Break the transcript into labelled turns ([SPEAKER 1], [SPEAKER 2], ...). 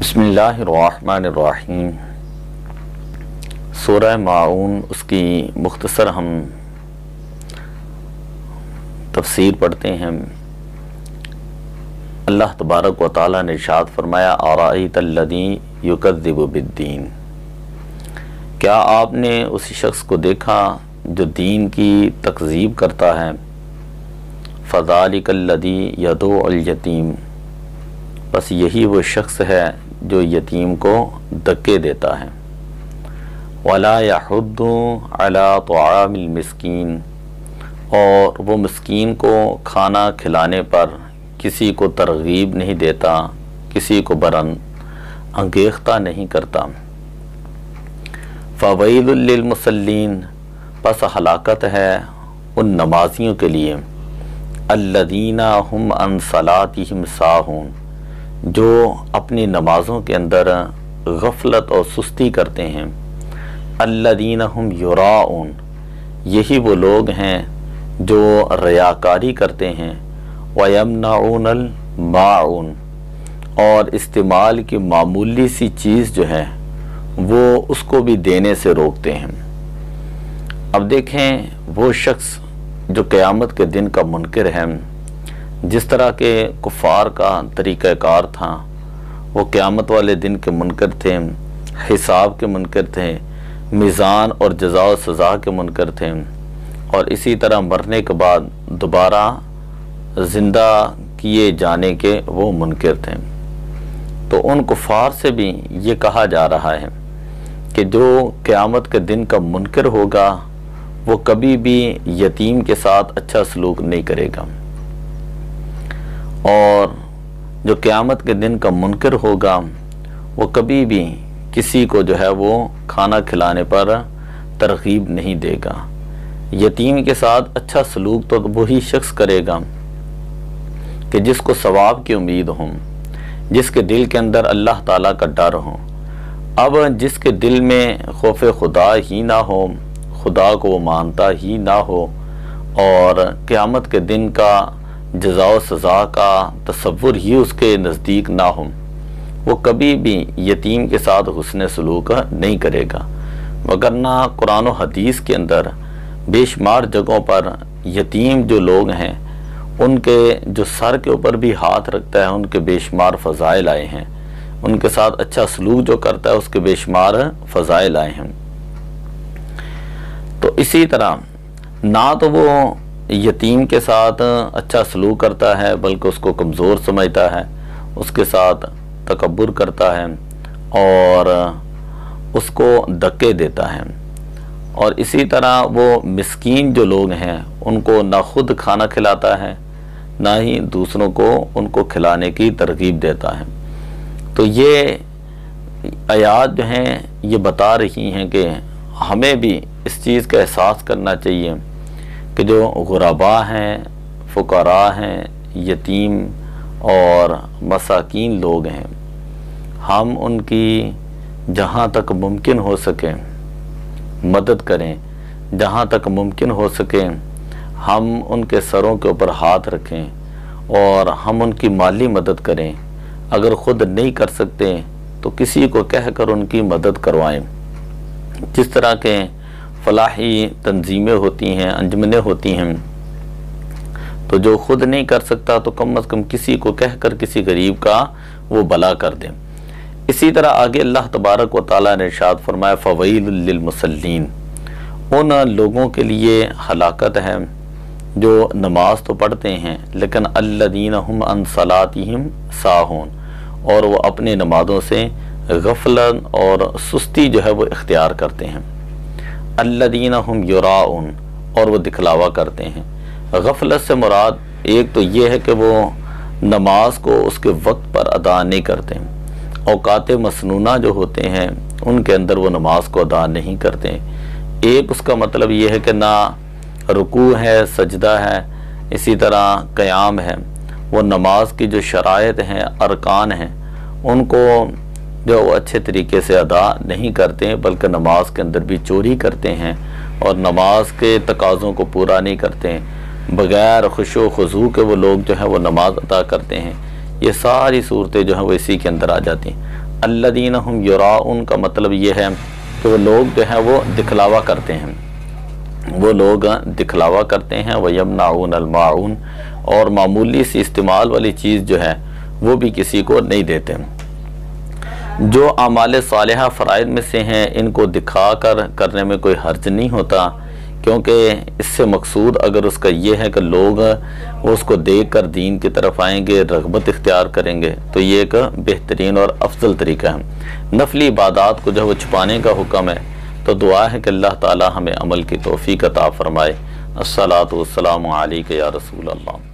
[SPEAKER 1] بسم اللہ الرحمن الرحیم۔ سورہ ماعون، اس کی مختصر ہم تفسیر پڑھتے ہیں۔ اللہ تبارک و تعالیٰ نے ارشاد فرمایا ارأیت الذی یکذب بالدین، کیا آپ نے اسی شخص کو دیکھا جو دین کی تکذیب کرتا ہے؟ فذالک الذی یدعو الیتیم، بس یہی وہ شخص ہے جو یتیم کو دھکے دیتا ہے۔ ولا یحض علی طعام المسکین، اور وہ مسکین کو کھانا کھلانے پر کسی کو ترغیب نہیں دیتا، کسی کو انگیختہ نہیں کرتا۔ فویل للمصلین، پس ہلاکت ہے ان نمازیوں کے لیے، الذین هم عن صلاتهم ساہون، جو اپنی نمازوں کے اندر غفلت اور سستی کرتے ہیں۔ الذین هم یراؤون، یہی وہ لوگ ہیں جو ریاکاری کرتے ہیں۔ ویمنعون الماعون، اور استعمال کی معمولی سی چیز جو ہے وہ اس کو بھی دینے سے روکتے ہیں۔ اب دیکھیں وہ شخص جو قیامت کے دن کا منکر ہے، جس طرح کے کفار کا طریقہ کار تھا، وہ قیامت والے دن کے منکر تھے، حساب کے منکر تھے، میزان اور جزا و سزا کے منکر تھے، اور اسی طرح مرنے کے بعد دوبارہ زندہ کیے جانے کے وہ منکر تھے۔ تو ان کفار سے بھی یہ کہا جا رہا ہے کہ جو قیامت کے دن کا منکر ہوگا وہ کبھی بھی یتیم کے ساتھ اچھا سلوک نہیں کرے گا، اور جو قیامت کے دن کا منکر ہوگا وہ کبھی بھی کسی کو جو ہے وہ کھانا کھلانے پر ترغیب نہیں دے گا۔ یتیم کے ساتھ اچھا سلوک تو وہی شخص کرے گا کہ جس کو ثواب کی امید ہو، جس کے دل کے اندر اللہ تعالیٰ کا ڈر ہو۔ اب جس کے دل میں خوف خدا ہی نہ ہو، خدا کو وہ مانتا ہی نہ ہو، اور قیامت کے دن کا جزا و سزا کا تصور ہی اس کے نزدیک نہ ہو، وہ کبھی بھی یتیم کے ساتھ حسن سلوک نہیں کرے گا۔ وگرنہ قرآن و حدیث کے اندر بے شمار جگہوں پر یتیم جو لوگ ہیں ان کے جو سر کے اوپر بھی ہاتھ رکھتا ہے، ان کے بے شمار فضائل آئے ہیں، ان کے ساتھ اچھا سلوک جو کرتا ہے اس کے بے شمار فضائل آئے ہیں۔ تو اسی طرح نہ تو وہ یتیم کے ساتھ اچھا سلوک کرتا ہے بلکہ اس کو کمزور سمجھتا ہے، اس کے ساتھ تکبر کرتا ہے اور اس کو دھکے دیتا ہے، اور اسی طرح وہ مسکین جو لوگ ہیں ان کو نہ خود کھانا کھلاتا ہے نہ ہی دوسروں کو ان کو کھلانے کی ترغیب دیتا ہے۔ تو یہ آیات جو ہیں یہ بتا رہی ہیں کہ ہمیں بھی اس چیز کا احساس کرنا چاہیے کہ جو غرباء ہیں، فقراء ہیں، یتیم اور مساکین لوگ ہیں، ہم ان کی جہاں تک ممکن ہو سکے مدد کریں، جہاں تک ممکن ہو سکے ہم ان کے سروں کے اوپر ہاتھ رکھیں اور ہم ان کی مالی مدد کریں۔ اگر خود نہیں کر سکتے تو کسی کو کہہ کر ان کی مدد کروائیں۔ جس طرح کے فلاحی تنظیمیں ہوتی ہیں، انجمنیں ہوتی ہیں، تو جو خود نہیں کر سکتا تو کم از کم کسی کو کہہ کر کسی غریب کا وہ بھلا کر دیں۔ اسی طرح آگے اللہ تبارک و تعالیٰ نے ارشاد فرمایا فویل للمصلین، ان لوگوں کے لیے ہلاکت ہے جو نماز تو پڑھتے ہیں لیکن الذین هم عن صلاتهم ساہون، اور وہ اپنے نمازوں سے غفلت اور سستی جو ہے وہ اختیار کرتے ہیں۔ الذین هم یراؤون، اور وہ دکھلاوا کرتے ہیں۔ غفلت سے مراد ایک تو یہ ہے کہ وہ نماز کو اس کے وقت پر ادا نہیں کرتے، اوقات مسنونہ جو ہوتے ہیں ان کے اندر وہ نماز کو ادا نہیں کرتے۔ ایک اس کا مطلب یہ ہے کہ نہ رکوع ہے، سجدہ ہے، اسی طرح قیام ہے، وہ نماز کی جو شرائط ہیں، ارکان ہیں، ان کو جو وہ اچھے طریقے سے ادا نہیں کرتے بلکہ نماز کے اندر بھی چوری کرتے ہیں اور نماز کے تقاضوں کو پورا نہیں کرتے، بغیر خشوع و خضوع کے وہ لوگ جو ہیں وہ نماز ادا کرتے ہیں۔ یہ ساری صورتیں جو ہیں وہ اسی کے اندر آ جاتی ہیں۔ الذین هم یراؤن کا مطلب یہ ہے کہ وہ لوگ جو ہیں وہ دکھلاوا کرتے ہیں، وہ لوگ دکھلاوا کرتے ہیں، وَيَمْنَعُونَ الْمَاعُونَ، اور معمولی سی استعمال والی چیز جو ہے وہ بھی کسی کو نہیں دیتے۔ جو اعمال صالحہ فرائض میں سے ہیں ان کو دکھا کر کرنے میں کوئی حرج نہیں ہوتا، کیونکہ اس سے مقصود اگر اس کا یہ ہے کہ لوگ اس کو دیکھ کر دین کی طرف آئیں گے، رغبت اختیار کریں گے، تو یہ ایک بہترین اور افضل طریقہ ہے۔ نفلی عبادات کو جب وہ چھپانے کا حکم ہے تو دعا ہے کہ اللہ تعالی ہمیں عمل کی توفیق عطا فرمائے۔ الصلاۃ والسلام علیک یا رسول اللہ۔